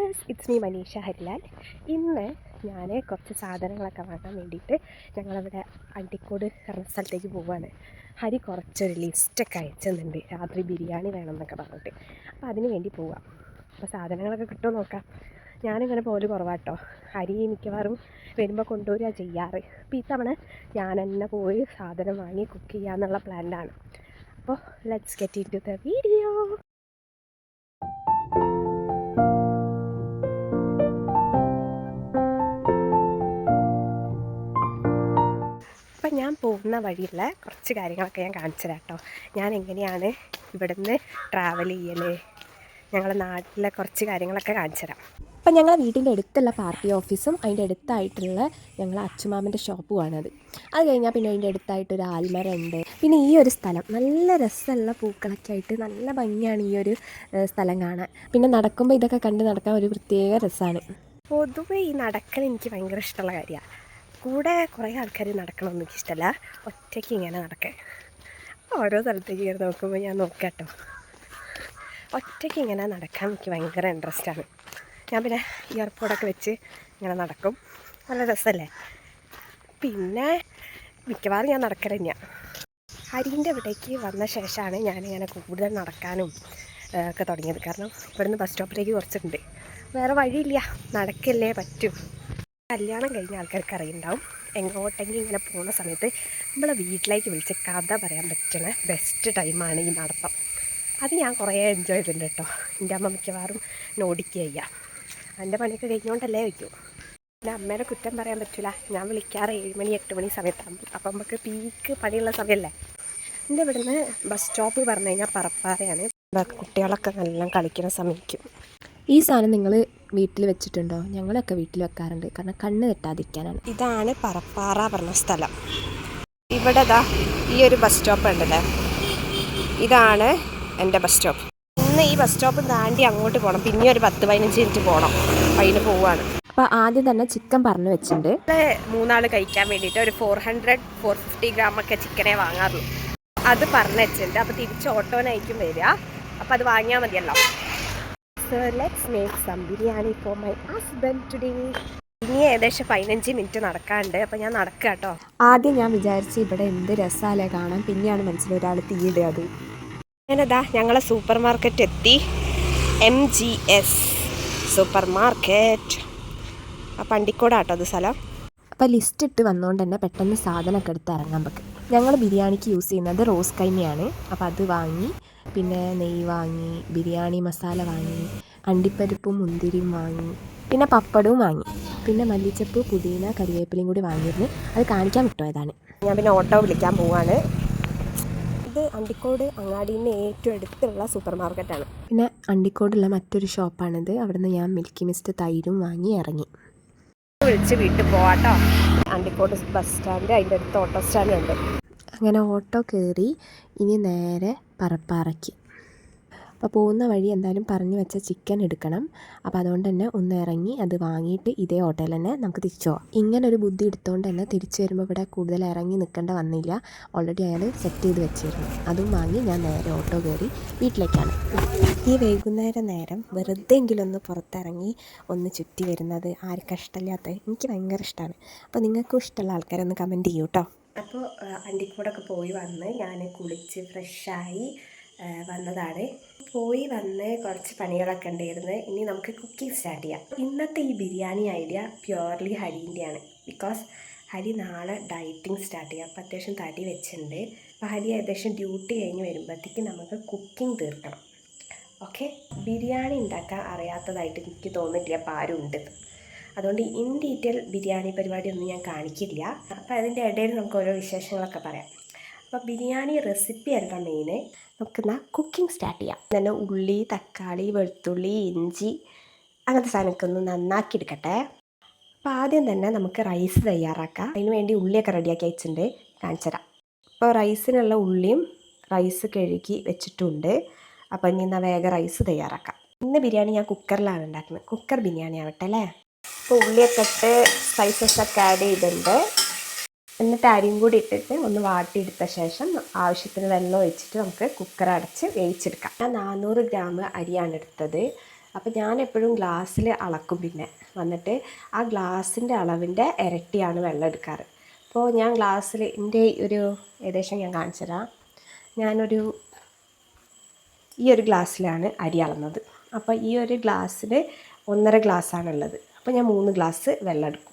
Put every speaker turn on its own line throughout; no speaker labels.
Yes, it's me Manisha Harilal. ഇന്ന് ഞാൻ കുറച്ച് സാധനങ്ങളൊക്കെ വാങ്ങാൻ വേണ്ടിയിട്ട് ഞങ്ങളിവിടെ അണ്ടിക്കോട് എന്ന സ്ഥലത്തേക്ക് പോവുകയാണ്. ഹരി കുറച്ചൊരു ലിസ്റ്റൊക്കെ അയച്ചെന്നുണ്ട്, രാത്രി ബിരിയാണി വേണമെന്നൊക്കെ പറഞ്ഞിട്ട്. അപ്പോൾ അതിന് വേണ്ടി പോവാം. അപ്പോൾ സാധനങ്ങളൊക്കെ കിട്ടുമോ നോക്കാം. ഞാനിങ്ങനെ പോലും കുറവാട്ടോ. ഹരി മിക്കവാറും വരുമ്പോൾ കൊണ്ടുവരിക ചെയ്യാറ്. അപ്പോൾ ഇത്തവണ ഞാൻ തന്നെ പോയി സാധനം വാങ്ങി കുക്ക് ചെയ്യാമെന്നുള്ള പ്ലാനിലാണ്. അപ്പോൾ let's get into the video. അപ്പം ഞാൻ പോകുന്ന വഴിയുള്ള കുറച്ച് കാര്യങ്ങളൊക്കെ ഞാൻ കാണിച്ചു തരാം കേട്ടോ. ഞാൻ എങ്ങനെയാണ് ഇവിടുന്ന് ട്രാവൽ ചെയ്യൽ, ഞങ്ങളുടെ നാട്ടിലെ കുറച്ച് കാര്യങ്ങളൊക്കെ കാണിച്ചു തരാം. അപ്പം ഞങ്ങളുടെ വീടിൻ്റെ അടുത്തുള്ള പാർട്ടി ഓഫീസും അതിൻ്റെ അടുത്തായിട്ടുള്ള ഞങ്ങളെ അച്ചുമാമൻ്റെ ഷോപ്പുമാണത്. അത് കഴിഞ്ഞാൽ പിന്നെ അതിൻ്റെ അടുത്തായിട്ടൊരു ആൽമരം ഉണ്ട്. പിന്നെ ഈ ഒരു സ്ഥലം നല്ല രസമുള്ള പൂക്കളൊക്കെ ആയിട്ട് നല്ല ഭംഗിയാണ് ഈ ഒരു സ്ഥലം കാണാൻ. പിന്നെ നടക്കുമ്പോൾ ഇതൊക്കെ കണ്ട് നടക്കാൻ ഒരു പ്രത്യേക രസമാണ്. പൊതുവേ ഈ നടക്കൽ എനിക്ക് ഭയങ്കര ഇഷ്ടമുള്ള കാര്യമാണ്. കൂടെ കുറേ ആൾക്കാർ നടക്കണമെന്ന് എനിക്കിഷ്ടമല്ല, ഒറ്റയ്ക്ക് ഇങ്ങനെ നടക്കാൻ. ഓരോ സ്ഥലത്തേക്ക് കയറി നോക്കുമ്പോൾ ഞാൻ നോക്കാട്ടോ, ഒറ്റയ്ക്ക് ഇങ്ങനെ നടക്കാൻ എനിക്ക് ഭയങ്കര ഇൻട്രസ്റ്റാണ്. ഞാൻ പിന്നെ ഇയർപോഡൊക്കെ വെച്ച് ഇങ്ങനെ നടക്കും, നല്ല രസമല്ലേ. പിന്നെ മിക്കവാറും ഞാൻ നടക്കൽ തന്നെയാണ്. ഹരീൻ്റെ ഇവിടേക്ക് വന്ന ശേഷമാണ് ഞാനിങ്ങനെ കൂടുതൽ നടക്കാനും ഒക്കെ തുടങ്ങിയത്. കാരണം ഇവിടുന്ന് ബസ് സ്റ്റോപ്പിലേക്ക് കുറച്ചുണ്ട്, വേറെ വഴിയില്ല, നടക്കല്ലേ പറ്റൂ. കല്യാണം കഴിഞ്ഞ ആൾക്കാർക്ക് അറിയുണ്ടാവും, എങ്ങോട്ടെങ്കിലും ഇങ്ങനെ പോകുന്ന സമയത്ത് നമ്മളെ വീട്ടിലേക്ക് വിളിച്ച് കഥ പറയാൻ പറ്റുന്ന ബെസ്റ്റ് ടൈമാണ് ഈ നടത്തം. അത് ഞാൻ കുറേ എൻജോയ് ചെയ്തിട്ടുണ്ട് കേട്ടോ. എൻ്റെ അമ്മ മിക്കവാറും നോടിക്കുക ചെയ്യാം, എൻ്റെ പണിയൊക്കെ കഴിഞ്ഞുകൊണ്ടല്ലേ വയ്ക്കൂ. പിന്നെ അമ്മേനെ കുറ്റം പറയാൻ പറ്റില്ല, ഞാൻ വിളിക്കാറ് 7 മണി 8 മണി സമയത്താണ്. അപ്പം നമുക്ക് പീക്ക് പണിയുള്ള സമയമല്ലേ. എൻ്റെ ഇവിടുന്ന് ബസ് സ്റ്റോപ്പ് പറഞ്ഞു കഴിഞ്ഞാൽ പറപ്പാറയാണ്. കുട്ടികളൊക്കെ നല്ല കളിക്കുന്ന സമയക്കും. ഈ സാധനം നിങ്ങൾ വീട്ടിൽ വെച്ചിട്ടുണ്ടോ? ഞങ്ങളൊക്കെ വീട്ടിൽ വെക്കാറുണ്ട്, കാരണം കണ്ണ് തെറ്റാതിരിക്കാനാണ്. ഇതാണ് പറപ്പാറ പറഞ്ഞ സ്ഥലം. ഇവിടെ ഈ ഒരു ബസ് സ്റ്റോപ്പ് ഉണ്ടല്ലേ, ഇതാണ് എൻ്റെ ബസ് സ്റ്റോപ്പ്. ഇന്ന് ഈ ബസ് സ്റ്റോപ്പ് താണ്ടി അങ്ങോട്ട് പോകണം, പിന്നെ ഒരു 10-15 മിനിറ്റ് പോകണം. അതിന് പോവുകയാണ്. അപ്പോൾ ആദ്യം തന്നെ ചിക്കൻ പറഞ്ഞു വെച്ചിട്ടുണ്ട്. 3 കഴിക്കാൻ വേണ്ടിയിട്ട് ഒരു 400-450 ഗ്രാമൊക്കെ ചിക്കനെ വാങ്ങാറുള്ളൂ. അത് പറഞ്ഞു വെച്ചിട്ടുണ്ട്. അപ്പോൾ തിരിച്ച് ഓട്ടോനായിരിക്കും വരിക, അപ്പോൾ അത് വാങ്ങിയാൽ മതിയല്ലോ. So let's make some biryani for my husband today. ഇനി ഏകദേശം 15 മിനിറ്റ് നടക്കാനുണ്ട്, അപ്പോൾ ഞാൻ നടക്കുക കേട്ടോ. ആദ്യം ഞാൻ വിചാരിച്ച് ഇവിടെ എന്ത് രസമല്ലേ കാണാൻ, പിന്നെയാണ് മനസ്സിലായി ഒരാൾ തീയിടുക. അത് ഞാനതാ ഞങ്ങളെ സൂപ്പർ മാർക്കറ്റ് എത്തി, MGS സൂപ്പർ മാർക്കറ്റ്. അപ്പം അണ്ടിക്കോടാട്ടോ അത് സ്ഥലം. അപ്പോൾ ലിസ്റ്റ് ഇട്ട് വന്നുകൊണ്ട് തന്നെ പെട്ടെന്ന് സാധനമൊക്കെ എടുത്ത് ഇറങ്ങാൻ പറ്റും. ഞങ്ങൾ ബിരിയാണിക്ക് യൂസ് ചെയ്യുന്നത് റോസ് കൈമയാണ്, അപ്പോൾ അത് വാങ്ങി. പിന്നെ നെയ്യ് വാങ്ങി, ബിരിയാണി മസാല വാങ്ങി, അണ്ടിപ്പരിപ്പും മുന്തിരിയും വാങ്ങി, പിന്നെ പപ്പടവും വാങ്ങി, പിന്നെ മല്ലിച്ചപ്പ് പുതിന കരിവേപ്പിലയും കൂടി വാങ്ങിയിരുന്നു. അത് കാണിക്കാൻ വിട്ടുപോയതാണ്. ഞാൻ പിന്നെ ഓട്ടോ വിളിക്കാൻ പോവാണ്. ഇത് അണ്ടിക്കോട് അങ്ങാടിയിൽ നിന്ന് ഏറ്റവും അടുത്തുള്ള സൂപ്പർ മാർക്കറ്റാണ്. പിന്നെ അണ്ടിക്കോടുള്ള മറ്റൊരു ഷോപ്പാണിത്. അവിടെ നിന്ന് ഞാൻ മിൽക്കി മിസ്റ്റ് തൈരും വാങ്ങി ഇറങ്ങി. വിളിച്ച് വീട്ടിൽ പോവാട്ടോ. അണ്ടിക്കോട് ബസ് സ്റ്റാൻഡ്, അതിൻ്റെ അടുത്ത് ഓട്ടോ സ്റ്റാൻഡ് ഉണ്ട്. അങ്ങനെ ഓട്ടോ കയറി ഇനി നേരെ പറപ്പാറയ്ക്ക്. അപ്പോൾ പോകുന്ന വഴി എന്തായാലും പറഞ്ഞു വെച്ച ചിക്കൻ എടുക്കണം. അപ്പോൾ അതുകൊണ്ട് തന്നെ ഒന്ന് ഇറങ്ങി അത് വാങ്ങിയിട്ട് ഇതേ ഓട്ടോയിൽ തന്നെ നമുക്ക് തിരിച്ചു പോകാം. ഇങ്ങനൊരു ബുദ്ധി എടുത്തുകൊണ്ട് തന്നെ തിരിച്ചു വരുമ്പോൾ ഇവിടെ കൂടുതൽ ഇറങ്ങി നിൽക്കേണ്ട വന്നില്ല. ഓൾറെഡി അയാൾ സെറ്റ് ചെയ്ത് വെച്ചിരുന്നു. അതും വാങ്ങി ഞാൻ നേരെ ഓട്ടോ കയറി വീട്ടിലേക്കാണ്. ഈ വൈകുന്നേരം നേരം വെറുതെ എങ്കിലും ഒന്ന് പുറത്തിറങ്ങി ഒന്ന് ചുറ്റി വരുന്നത് ആർക്കും ഇഷ്ടമില്ലാത്ത എനിക്ക് ഭയങ്കര ഇഷ്ടമാണ്. അപ്പോൾ നിങ്ങൾക്കും ഇഷ്ടമുള്ള ആൾക്കാരൊന്ന് കമൻറ്റ് ചെയ്യൂ കേട്ടോ. അപ്പോൾ അണ്ടിക്കൂടൊക്കെ പോയി വന്ന് ഞാൻ കുളിച്ച് ഫ്രഷായി വന്നതാണ്. പോയി വന്ന് കുറച്ച് പണികളൊക്കെ ഉണ്ടായിരുന്നു. ഇനി നമുക്ക് കുക്കിംഗ് സ്റ്റാർട്ട് ചെയ്യാം. ഇന്നത്തെ ഈ ബിരിയാണി ഐഡിയ പ്യുവർലി ഹരീൻ്റെയാണ്. ബിക്കോസ് ഹരി നാളെ ഡയറ്റിങ് സ്റ്റാർട്ട് ചെയ്യാം. അപ്പോൾ അത്യാവശ്യം തടി വെച്ചിട്ടുണ്ട്. അപ്പോൾ ഹരി ഏകദേശം ഡ്യൂട്ടി കഴിഞ്ഞ് വരുമ്പോഴത്തേക്ക് നമുക്ക് കുക്കിംഗ് തീർക്കണം. ഓക്കെ, ബിരിയാണി ഉണ്ടാക്കാൻ അറിയാത്തതായിട്ട് എനിക്ക് തോന്നില്ല അപ്പോൾ ആരും ഉണ്ട്. അതുകൊണ്ട് ഇൻ ഡീറ്റെയിൽ ബിരിയാണി പരിപാടിയൊന്നും ഞാൻ കാണിക്കില്ല. അപ്പോൾ അതിൻ്റെ ഇടയിൽ നമുക്ക് ഓരോ വിശേഷങ്ങളൊക്കെ പറയാം. അപ്പോൾ ബിരിയാണി റെസിപ്പി അല്ല മെയിന്. നമുക്കെന്നാൽ കുക്കിംഗ് സ്റ്റാർട്ട് ചെയ്യാം. നല്ല ഉള്ളി, തക്കാളി, വെളുത്തുള്ളി, ഇഞ്ചി അങ്ങനത്തെ സാധനമൊക്കെ ഒന്ന് നന്നാക്കി എടുക്കട്ടെ. അപ്പോൾ ആദ്യം തന്നെ നമുക്ക് റൈസ് തയ്യാറാക്കാം. അതിന് വേണ്ടി ഉള്ളിയൊക്കെ റെഡിയാക്കി വെച്ചിട്ടുണ്ട്, കാണിച്ചു തരാം. അപ്പോൾ റൈസിനുള്ള ഉള്ളിയും റൈസ് കഴുകി വെച്ചിട്ടുണ്ട്. അപ്പോൾ ഇനി എന്നാൽ വേഗം റൈസ് തയ്യാറാക്കാം. ഇന്ന് ബിരിയാണി ഞാൻ കുക്കറിലാണ് ഉണ്ടാക്കുന്നത്. കുക്കർ ബിരിയാണി ആവട്ടെ അല്ലേ. അപ്പോൾ ഉള്ളിയൊക്കെ ഇട്ട് സ്പൈസസൊക്കെ ആഡ് ചെയ്തിട്ടുണ്ട്. എന്നിട്ട് അരിയും കൂടി ഇട്ടിട്ട് ഒന്ന് വാട്ടിയെടുത്ത ശേഷം ആവശ്യത്തിന് വെള്ളം ഒഴിച്ചിട്ട് നമുക്ക് കുക്കർ അടച്ച് വേവിച്ചെടുക്കാം. ഞാൻ 400 ഗ്രാം അരിയാണ് എടുത്തത്. അപ്പോൾ ഞാൻ എപ്പോഴും ഗ്ലാസ്സിൽ അളക്കും, പിന്നെ വന്നിട്ട് ആ ഗ്ലാസിൻ്റെ അളവിൻ്റെ ഇരട്ടിയാണ് വെള്ളം എടുക്കാറ്. അപ്പോൾ ഞാൻ ഗ്ലാസ്സിൽ എൻ്റെ ഒരു ഏകദേശം ഞാൻ കാണിച്ചു തരാം. ഞാനൊരു ഈ ഒരു ഗ്ലാസ്സിലാണ് അരി അളന്നത്. അപ്പോൾ ഈ ഒരു ഗ്ലാസ്സിൽ 1.5 ഗ്ലാസ്സാണുള്ളത്. അപ്പോൾ ഞാൻ 3 ഗ്ലാസ് വെള്ളം എടുക്കും.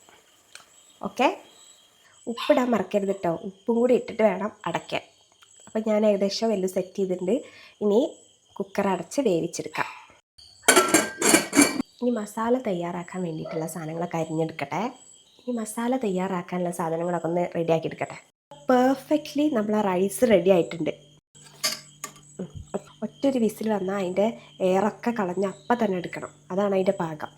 ഓക്കെ, ഉപ്പിടാൻ മറക്കരുത് കേട്ടോ. ഉപ്പും കൂടി ഇട്ടിട്ട് വേണം അടയ്ക്കാൻ. അപ്പോൾ ഞാൻ ഏകദേശം എല്ലാം സെറ്റ് ചെയ്തിട്ടുണ്ട്. ഇനി കുക്കർ അടച്ച് വേവിച്ചെടുക്കാം. ഇനി മസാല തയ്യാറാക്കാൻ വേണ്ടിയിട്ടുള്ള സാധനങ്ങളൊക്കെ അരിഞ്ഞെടുക്കട്ടെ. ഇനി മസാല തയ്യാറാക്കാനുള്ള സാധനങ്ങളൊക്കെ ഒന്ന് റെഡിയാക്കി എടുക്കട്ടെ. പെർഫെക്റ്റ്ലി നമ്മളെ റൈസ് റെഡി ആയിട്ടുണ്ട്. ഒറ്റൊരു വിസിൽ വന്നാൽ അതിൻ്റെ എയറൊക്കെ കളഞ്ഞ് അപ്പം തന്നെ എടുക്കണം. അതാണ് അതിൻ്റെ പാകം.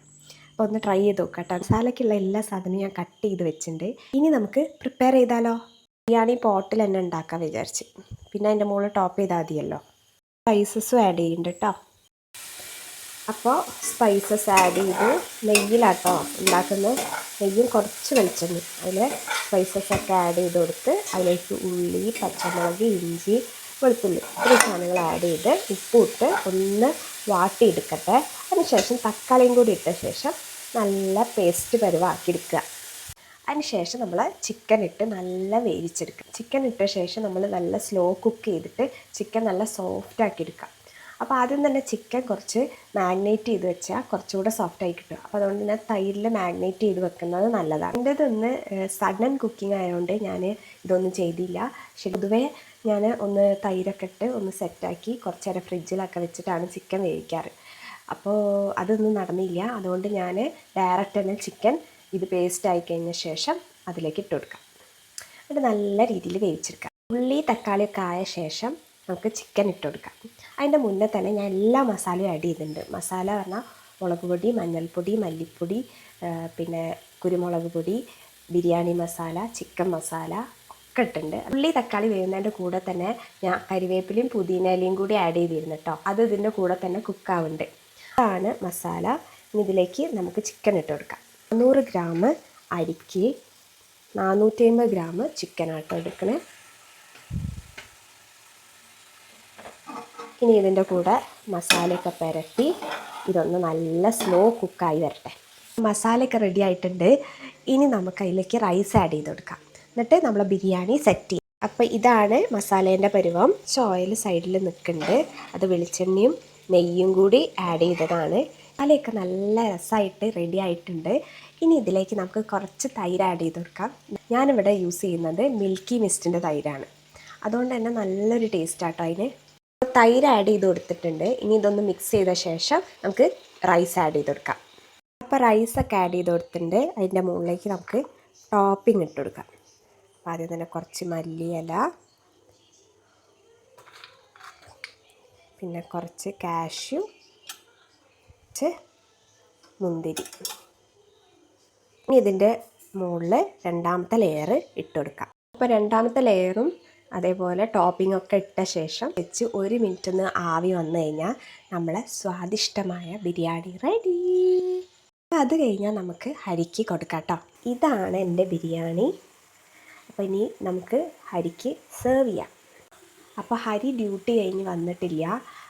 അപ്പോൾ ഒന്ന് ട്രൈ ചെയ്ത് നോക്കട്ടെ. മസാലയ്ക്കുള്ള എല്ലാ സാധനവും ഞാൻ കട്ട് ചെയ്ത് വെച്ചിട്ടുണ്ട്. ഇനി നമുക്ക് പ്രിപ്പയർ ചെയ്താലോ? ബിരിയാണി പോട്ടിൽ തന്നെ ഉണ്ടാക്കാൻ വിചാരിച്ച്. പിന്നെ അതിൻ്റെ മുകളിൽ ടോപ്പ് ചെയ്താൽ മതിയല്ലോ. സ്പൈസസും ആഡ് ചെയ്യുന്നുണ്ട് കേട്ടോ. അപ്പോൾ സ്പൈസസ് ആഡ് ചെയ്ത് നെയ്യിലാട്ടോ ഉണ്ടാക്കുന്നത്. നെയ്യും കുറച്ച് വെളിച്ചെണ്ണ, അതിൽ സ്പൈസസൊക്കെ ആഡ് ചെയ്ത് കൊടുത്ത് അതിലേക്ക് ഉള്ളി, പച്ചമുളക്, ഇഞ്ചി, വെളുത്തുള്ളി ഇത്രയും സാധനങ്ങൾ ആഡ് ചെയ്ത് ഉപ്പിട്ട് ഒന്ന് വാട്ടിയെടുക്കട്ടെ. അതിനുശേഷം തക്കാളിയും കൂടി ഇട്ട ശേഷം നല്ല പേസ്റ്റ് പരുവാക്കിയെടുക്കുക. അതിനുശേഷം നമ്മൾ ചിക്കൻ ഇട്ട് നല്ല വേവിച്ചെടുക്കുക. ചിക്കൻ ഇട്ട ശേഷം നമ്മൾ നല്ല സ്ലോ കുക്ക് ചെയ്തിട്ട് ചിക്കൻ നല്ല സോഫ്റ്റ് ആക്കി എടുക്കുക. അപ്പോൾ ആദ്യം തന്നെ ചിക്കൻ കുറച്ച് മാഗ്നേറ്റ് ചെയ്ത് വെച്ചാൽ കുറച്ചുകൂടെ സോഫ്റ്റായി കിട്ടും. അപ്പോൾ അതുകൊണ്ട് ഞാൻ തൈരിൽ മാഗ്നേറ്റ് ചെയ്ത് വെക്കുന്നത് നല്ലതാണ്. എൻ്റെ ഇതൊന്ന് സഡൻ കുക്കിംഗ് ആയതുകൊണ്ട് ഞാൻ ഇതൊന്നും ചെയ്തില്ല. പക്ഷെ പൊതുവേ ഞാൻ ഒന്ന് തൈരൊക്കെ ഇട്ട് ഒന്ന് സെറ്റാക്കി കുറച്ച് നേരം ഫ്രിഡ്ജിലൊക്കെ വെച്ചിട്ടാണ് ചിക്കൻ വേവിക്കാറ്. അപ്പോൾ അതൊന്നും നടന്നില്ല. അതുകൊണ്ട് ഞാൻ ഡയറക്റ്റ് തന്നെ ചിക്കൻ ഇത് പേസ്റ്റ് ആയി കഴിഞ്ഞ ശേഷം അതിലേക്ക് ഇട്ട് കൊടുക്കാം. എന്നിട്ട് നല്ല രീതിയിൽ വേവിച്ചെടുക്കാം. ഉള്ളി തക്കാളിയൊക്കെ ആയ ശേഷം നമുക്ക് ചിക്കൻ ഇട്ട് കൊടുക്കാം. അതിൻ്റെ മുന്നേ തന്നെ ഞാൻ എല്ലാ മസാലയും ആഡ് ചെയ്തിട്ടുണ്ട്. മസാല പറഞ്ഞാൽ മുളക് പൊടി, മഞ്ഞൾപ്പൊടി, മല്ലിപ്പൊടി, പിന്നെ കുരുമുളക് പൊടി, ബിരിയാണി മസാല, ചിക്കൻ മസാല ഒക്കെ ഇട്ടുണ്ട്. ഉള്ളി തക്കാളി വേവുന്നതിൻ്റെ കൂടെ തന്നെ ഞാൻ കരിവേപ്പിലയും പുതിനയിലയും കൂടി ആഡ് ചെയ്തിരുന്നു കേട്ടോ. അത് ഇതിൻ്റെ കൂടെ തന്നെ കുക്കാവുന്നുണ്ട്. അതാണ് മസാല. ഇനി ഇതിലേക്ക് നമുക്ക് ചിക്കൻ ഇട്ട് കൊടുക്കാം. 100 ഗ്രാം അരിക്ക് 450 ഗ്രാം ചിക്കനാട്ടോ എടുക്കണേ. ഇനി ഇതിൻ്റെ കൂടെ മസാലയൊക്കെ പുരട്ടി ഇതൊന്ന് നല്ല സ്ലോ കുക്കായി വരട്ടെ. മസാലയൊക്കെ റെഡി ആയിട്ടുണ്ട്. ഇനി നമുക്ക് അതിലേക്ക് റൈസ് ആഡ് ചെയ്ത് കൊടുക്കാം. എന്നിട്ട് നമ്മൾ ബിരിയാണി സെറ്റ് ചെയ്യും. അപ്പോൾ ഇതാണ് മസാലേൻ്റെ പരുവം. ഓയിൽ സൈഡിൽ നിൽക്കുന്നുണ്ട്. അത് വെളിച്ചെണ്ണയും നെയ്യും കൂടി ആഡ് ചെയ്തതാണ്. മസാലയൊക്കെ നല്ല രസമായിട്ട് റെഡി ആയിട്ടുണ്ട്. ഇനി ഇതിലേക്ക് നമുക്ക് കുറച്ച് തൈര് ആഡ് ചെയ്ത് കൊടുക്കാം. ഞാനിവിടെ യൂസ് ചെയ്യുന്നത് മിൽക്കി മിസ്റ്റിൻ്റെ തൈരാണ്. അതുകൊണ്ട് തന്നെ നല്ലൊരു ടേസ്റ്റാട്ടോ അതിന്. തൈര് ആഡ് ചെയ്ത് കൊടുത്തിട്ടുണ്ട്. ഇനി ഇതൊന്ന് മിക്സ് ചെയ്ത ശേഷം നമുക്ക് റൈസ് ആഡ് ചെയ്ത് കൊടുക്കാം. അപ്പോൾ റൈസൊക്കെ ആഡ് ചെയ്ത് കൊടുത്തിട്ടുണ്ട്. അതിൻ്റെ മുകളിലേക്ക് നമുക്ക് ടോപ്പിംഗ് ഇട്ട് കൊടുക്കാം. അപ്പോൾ ആദ്യം തന്നെ കുറച്ച് മല്ലിയില, പിന്നെ കുറച്ച് കാഷ്യൂ, കുറച്ച് മുന്തിരി. ഇനി ഇതിൻ്റെ മുകളിൽ രണ്ടാമത്തെ ലെയർ ഇട്ട് കൊടുക്കാം. അപ്പോൾ രണ്ടാമത്തെ ലെയറും അതേപോലെ ടോപ്പിംഗ് ഒക്കെ ഇട്ട ശേഷം വെച്ച് 1 മിനിറ്റ് ഒന്ന് ആവി വന്നു കഴിഞ്ഞാൽ നമ്മളെ സ്വാദിഷ്ടമായ ബിരിയാണി റെഡി. അത് കഴിഞ്ഞാൽ നമുക്ക് ഹരിക്ക് കൊടുക്കാം കേട്ടോ. ഇതാണ് എൻ്റെ ബിരിയാണി. അപ്പോൾ ഇനി നമുക്ക് ഹരിക്ക് സെർവ് ചെയ്യാം. അപ്പോൾ ഹരി ഡ്യൂട്ടി കഴിഞ്ഞ് വന്നിട്ടില്ല.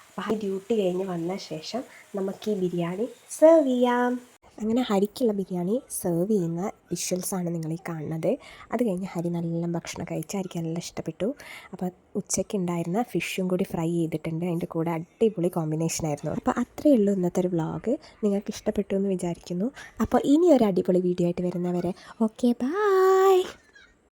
അപ്പോൾ ഹരി ഡ്യൂട്ടി കഴിഞ്ഞ് വന്ന ശേഷം നമുക്ക് ഈ ബിരിയാണി സെർവ് ചെയ്യാം. അങ്ങനെ ഹരിക്കുള്ള ബിരിയാണി സെർവ് ചെയ്യുന്ന വിഷ്വൽസാണ് നിങ്ങൾ ഈ കാണുന്നത്. അത് കഴിഞ്ഞ് ഹരി നല്ല ഭക്ഷണം കഴിച്ച് ഹരിക്ക് നല്ല ഇഷ്ടപ്പെട്ടു. അപ്പോൾ ഉച്ചയ്ക്ക് ഉണ്ടായിരുന്ന ഫിഷും കൂടി ഫ്രൈ ചെയ്തിട്ടുണ്ട്. അതിൻ്റെ കൂടെ അടിപൊളി കോമ്പിനേഷനായിരുന്നു. അപ്പോൾ അത്രയേ ഉള്ളൂ ഇന്നത്തെ ഒരു വ്ളോഗ്. നിങ്ങൾക്ക് ഇഷ്ടപ്പെട്ടു എന്ന് വിചാരിക്കുന്നു. അപ്പോൾ ഇനി ഒരു അടിപൊളി വീഡിയോ ആയിട്ട് വരുന്നവരെ ഓക്കെ ബൈ.